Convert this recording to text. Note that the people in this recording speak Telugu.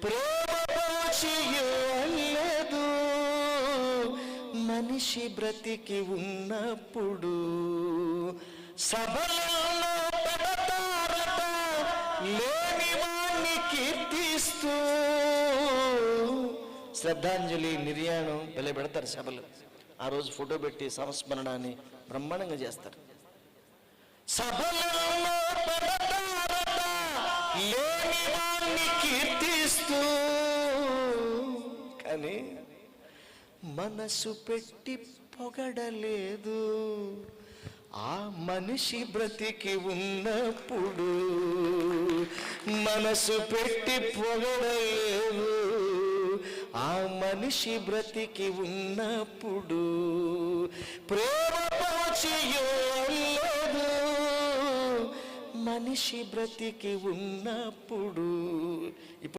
ప్రేమ పోచియలేదు మనిషి బ్రతికి ఉన్నప్పుడు. సభలలో పెడతారట లేని వాణ్ణి కీర్తిస్తూ. శ్రద్ధాంజలి నిర్యాణం వెళ్ళి పెడతారు సభలు. ఆ రోజు ఫోటో పెట్టి సంస్మరణాన్ని బ్రహ్మాండంగా చేస్తారు. సభలలో పెడతారట లేని వాణ్ణి కీర్తిస్తూ, కానీ మనసు పెట్టి పొగడలేదు ఆ మనిషి బ్రతికి ఉన్నప్పుడు. మనసు పెట్టి పొగడలేదు ఆ మనిషి బ్రతికి ఉన్నప్పుడు. ప్రేమ పోచియలేదు మనిషి బ్రతికి ఉన్నప్పుడు.